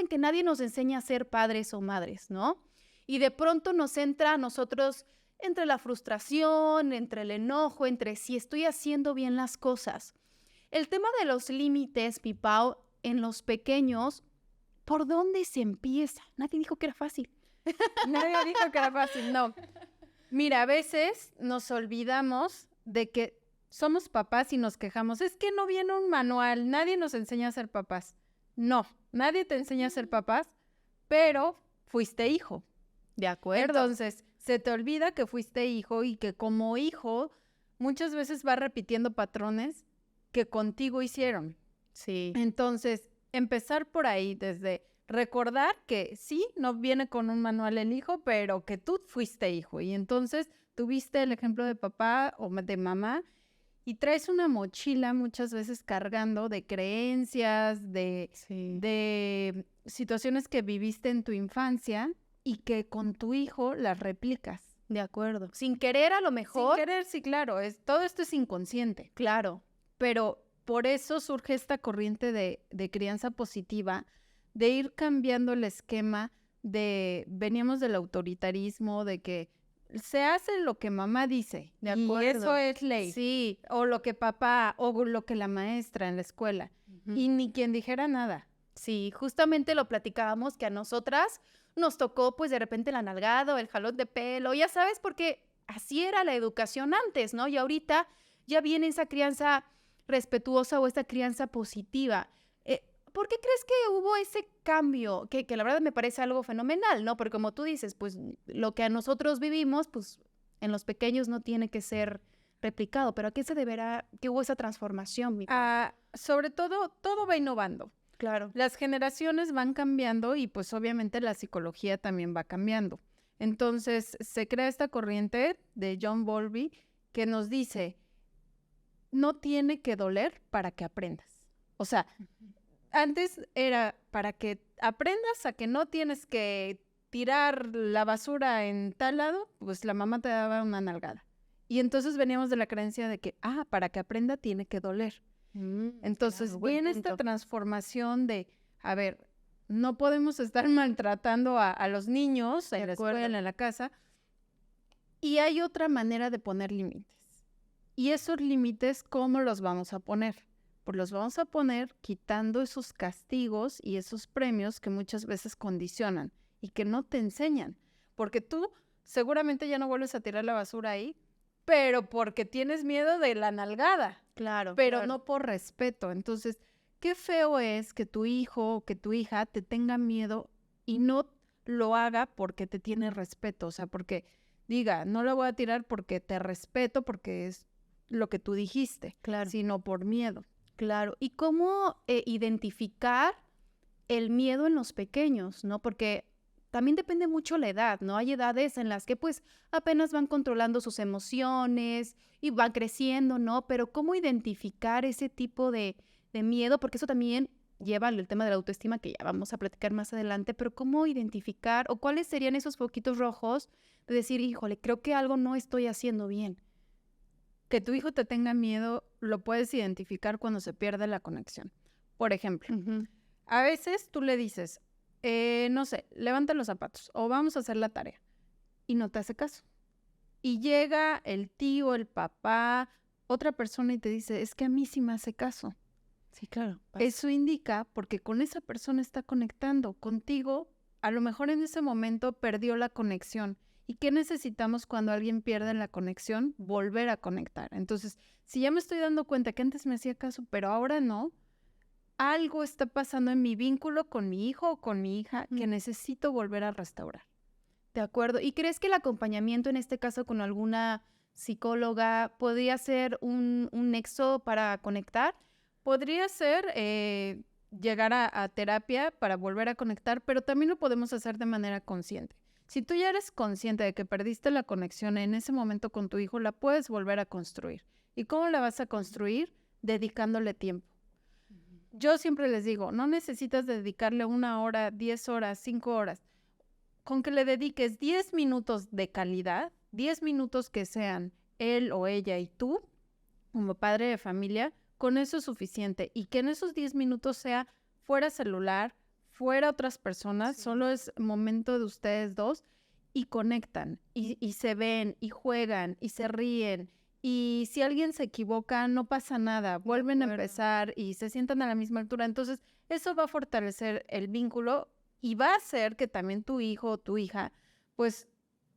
en que nadie nos enseña a ser padres o madres, ¿no? Y de pronto nos entra a nosotros entre la frustración, entre el enojo, entre si estoy haciendo bien las cosas. El tema de los límites, mi Pau, en los pequeños, ¿por dónde se empieza? Nadie dijo que era fácil. Nadie dijo que era fácil, no. Mira, a veces nos olvidamos de que somos papás y nos quejamos. Es que no viene un manual, nadie nos enseña a ser papás. No, nadie te enseña a ser papás, pero fuiste hijo. De acuerdo. Entonces, se te olvida que fuiste hijo y que como hijo muchas veces vas repitiendo patrones que contigo hicieron. Sí. Entonces, empezar por ahí, desde recordar que sí, no viene con un manual el hijo, pero que tú fuiste hijo y entonces tuviste el ejemplo de papá o de mamá y traes una mochila muchas veces cargando de creencias, de situaciones que viviste en tu infancia y que con tu hijo las replicas. De acuerdo. Sin querer, a lo mejor. Sin querer, sí, claro. Todo esto es inconsciente. Claro. Pero por eso surge esta corriente de crianza positiva, de ir cambiando el esquema veníamos del autoritarismo, de que se hace lo que mamá dice. De acuerdo. Y eso es ley. Sí. O lo que papá, o lo que la maestra en la escuela. Y ni quien dijera nada. Sí, justamente lo platicábamos que a nosotras nos tocó pues de repente la nalgada o el jalón de pelo, ya sabes, porque así era la educación antes, ¿no? Y ahorita ya viene esa crianza respetuosa o esta crianza positiva. ¿Por qué crees que hubo ese cambio? Que la verdad me parece algo fenomenal, ¿no? Porque como tú dices, pues lo que a nosotros vivimos, pues en los pequeños no tiene que ser replicado. ¿Pero a qué se deberá que hubo esa transformación? Sobre todo va innovando. Claro. Las generaciones van cambiando y pues obviamente la psicología también va cambiando. Entonces se crea esta corriente de John Bowlby que nos dice, no tiene que doler para que aprendas. O sea, antes era para que aprendas a que no tienes que tirar la basura en tal lado, pues la mamá te daba una nalgada. Y entonces veníamos de la creencia de que, para que aprenda tiene que doler. Entonces claro, viene esta transformación de, a ver, no podemos estar maltratando a los niños en la escuela, en la casa, y hay otra manera de poner límites. Y esos límites, ¿cómo los vamos a poner? Pues los vamos a poner quitando esos castigos y esos premios que muchas veces condicionan y que no te enseñan, porque tú seguramente ya no vuelves a tirar la basura ahí, pero porque tienes miedo de la nalgada. Claro. Pero claro. no por respeto. Entonces, qué feo es que tu hijo o que tu hija te tenga miedo y no lo haga porque te tiene respeto. O sea, porque diga, no lo voy a tirar porque te respeto, porque es lo que tú dijiste, Claro. sino por miedo. Claro. ¿Y cómo identificar el miedo en los pequeños, no? Porque también depende mucho la edad, ¿no? Hay edades en las que pues apenas van controlando sus emociones y van creciendo, ¿no? Pero ¿cómo identificar ese tipo de miedo? Porque eso también lleva al tema de la autoestima que ya vamos a platicar más adelante, pero ¿cómo identificar o cuáles serían esos foquitos rojos de decir, híjole, creo que algo no estoy haciendo bien? Que tu hijo te tenga miedo lo puedes identificar cuando se pierde la conexión. Por ejemplo, a veces tú le dices, no sé, levanta los zapatos o vamos a hacer la tarea y no te hace caso. Y llega el tío, el papá, otra persona y te dice, es que a mí sí me hace caso. Sí, claro. Eso indica porque con esa persona está conectando. Contigo, a lo mejor en ese momento perdió la conexión. ¿Y qué necesitamos cuando alguien pierde la conexión? Volver a conectar. Entonces, si ya me estoy dando cuenta que antes me hacía caso, pero ahora no, algo está pasando en mi vínculo con mi hijo o con mi hija que necesito volver a restaurar. De acuerdo. ¿Y crees que el acompañamiento, en este caso con alguna psicóloga, podría ser un nexo para conectar? Podría ser llegar a terapia para volver a conectar, pero también lo podemos hacer de manera consciente. Si tú ya eres consciente de que perdiste la conexión en ese momento con tu hijo, la puedes volver a construir. ¿Y cómo la vas a construir? Dedicándole tiempo. Yo siempre les digo, no necesitas dedicarle 1 hora, 10 horas, 5 horas. Con que le dediques 10 minutos de calidad, 10 minutos que sean él o ella y tú, como padre de familia, con eso es suficiente. Y que en esos 10 minutos sea fuera celular, fuera otras personas, Sí. solo es momento de ustedes dos y conectan y se ven y juegan y se ríen. Y si alguien se equivoca, no pasa nada, vuelven a acuerdo. empezar y se sientan a la misma altura. Entonces, eso va a fortalecer el vínculo y va a hacer que también tu hijo o tu hija, pues,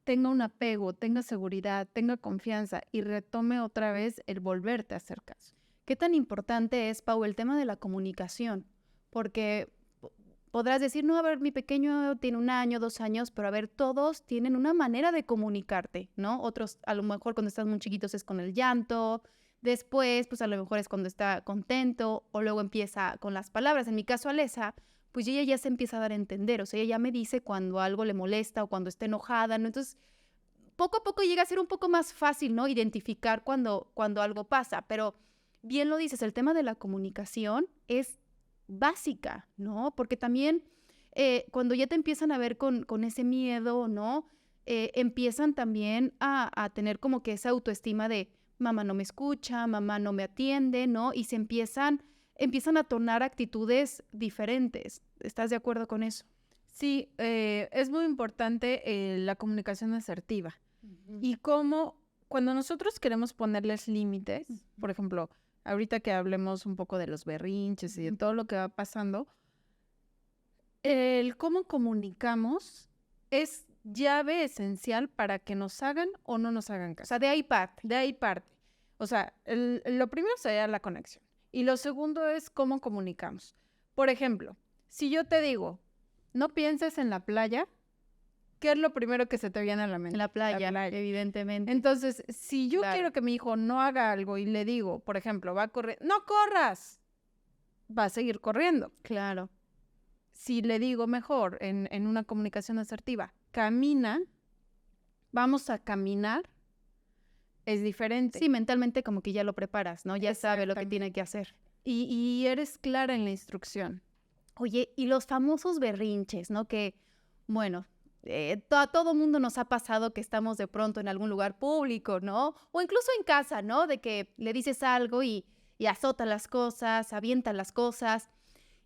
tenga un apego, tenga seguridad, tenga confianza y retome otra vez el volverte a hacer caso. ¿Qué tan importante es, Pau, el tema de la comunicación? Porque podrás decir, no, a ver, mi pequeño tiene 1 año, 2 años, pero a ver, todos tienen una manera de comunicarte, ¿no? Otros, a lo mejor cuando están muy chiquitos es con el llanto, después, pues a lo mejor es cuando está contento, o luego empieza con las palabras. En mi caso, Alesa, pues ella ya se empieza a dar a entender, o sea, ella ya me dice cuando algo le molesta o cuando está enojada, ¿no? Entonces, poco a poco llega a ser un poco más fácil, ¿no? Identificar cuando algo pasa, pero bien lo dices, el tema de la comunicación es básica, ¿no? Porque también cuando ya te empiezan a ver con ese miedo, ¿no? Empiezan también a tener como que esa autoestima de mamá no me escucha, mamá no me atiende, ¿no? Y se empiezan a tornar actitudes diferentes. ¿Estás de acuerdo con eso? Sí, es muy importante la comunicación asertiva. Y cómo, cuando nosotros queremos ponerles límites, por ejemplo, ahorita que hablemos un poco de los berrinches y de todo lo que va pasando, el cómo comunicamos es llave esencial para que nos hagan o no nos hagan O caso. sea, de ahí parte. De ahí parte. O sea, lo primero sería la conexión. Y lo segundo es cómo comunicamos. Por ejemplo, si yo te digo, no pienses en la playa, ¿qué es lo primero que se te viene a la mente? En la playa, evidentemente. Entonces, si yo Claro. quiero que mi hijo no haga algo y le digo, por ejemplo, va a correr, ¡no corras! Va a seguir corriendo. Claro. Si le digo mejor en una comunicación asertiva, camina, vamos a caminar, es diferente. Sí, mentalmente como que ya lo preparas, ¿no? Ya sabe lo que Exactamente. tiene que hacer. Y eres clara en la instrucción. Oye, y los famosos berrinches, ¿no? Que, bueno, a todo mundo nos ha pasado que estamos de pronto en algún lugar público, ¿no? O incluso en casa, ¿no? De que le dices algo y azota las cosas, avienta las cosas.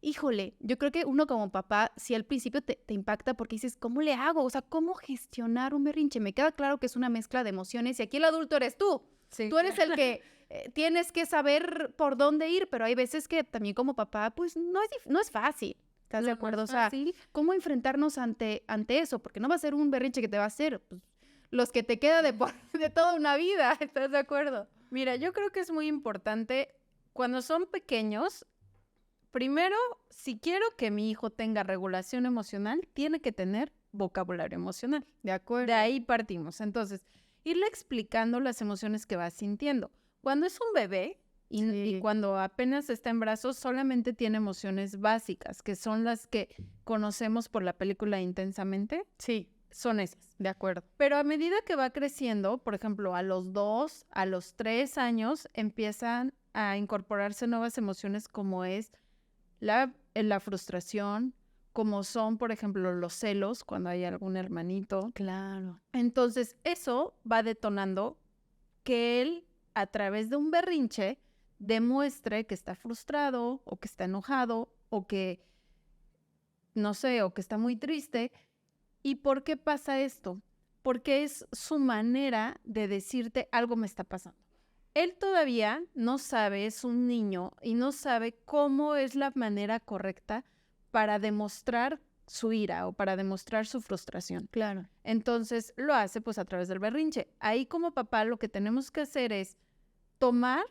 Híjole, yo creo que uno como papá, sí al principio te impacta porque dices, ¿cómo le hago? O sea, ¿cómo gestionar un berrinche? Me queda claro que es una mezcla de emociones y aquí el adulto eres tú. Sí. Tú eres el que tienes que saber por dónde ir, pero hay veces que también como papá, pues no es fácil. ¿Estás de acuerdo? O sea, ¿cómo enfrentarnos ante eso? Porque no va a ser un berrinche que te va a hacer, pues, los que te queda de toda una vida. ¿Estás de acuerdo? Mira, yo creo que es muy importante cuando son pequeños. Primero, si quiero que mi hijo tenga regulación emocional, tiene que tener vocabulario emocional. De acuerdo. De ahí partimos. Entonces, irle explicando las emociones que va sintiendo. Cuando es un bebé y cuando apenas está en brazos, solamente tiene emociones básicas, que son las que conocemos por la película Intensamente. Sí, son esas. de acuerdo. Pero a medida que va creciendo, por ejemplo, a los 2, a los 3 años, empiezan a incorporarse nuevas emociones como es la frustración, como son, por ejemplo, los celos cuando hay algún hermanito. Claro. Entonces, eso va detonando que él, a través de un berrinche, demuestre que está frustrado o que está enojado o que, no sé, o que está muy triste. ¿Y por qué pasa esto? Porque es su manera de decirte algo me está pasando. Él todavía no sabe, es un niño y no sabe cómo es la manera correcta para demostrar su ira o para demostrar su frustración. Claro. Entonces lo hace pues a través del berrinche. Ahí como papá lo que tenemos que hacer es tomar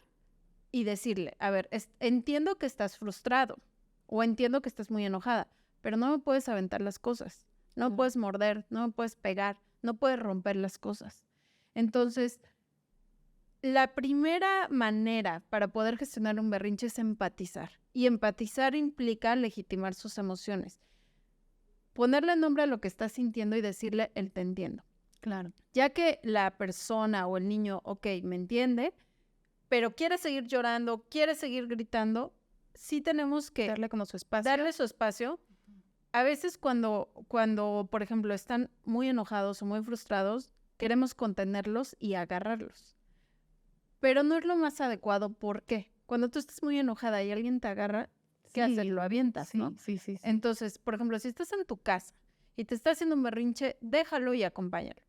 y decirle, a ver, entiendo que estás frustrado o entiendo que estás muy enojada, pero no me puedes aventar las cosas, no me puedes morder, no me puedes pegar, no puedes romper las cosas. Entonces, la primera manera para poder gestionar un berrinche es empatizar. Y empatizar implica legitimar sus emociones. Ponerle nombre a lo que está sintiendo y decirle, él te entiendo. Claro. Ya que la persona o el niño, ok, me entiende, pero quiere seguir llorando, quiere seguir gritando, sí tenemos que darle como su espacio. Darle su espacio. A veces cuando, por ejemplo, están muy enojados o muy frustrados, queremos contenerlos y agarrarlos. Pero no es lo más adecuado. ¿Por qué? Cuando tú estás muy enojada y alguien te agarra, ¿qué haces? Lo avientas, sí, ¿no? sí. Entonces, por ejemplo, si estás en tu casa y te está haciendo un berrinche, déjalo y acompáñalo.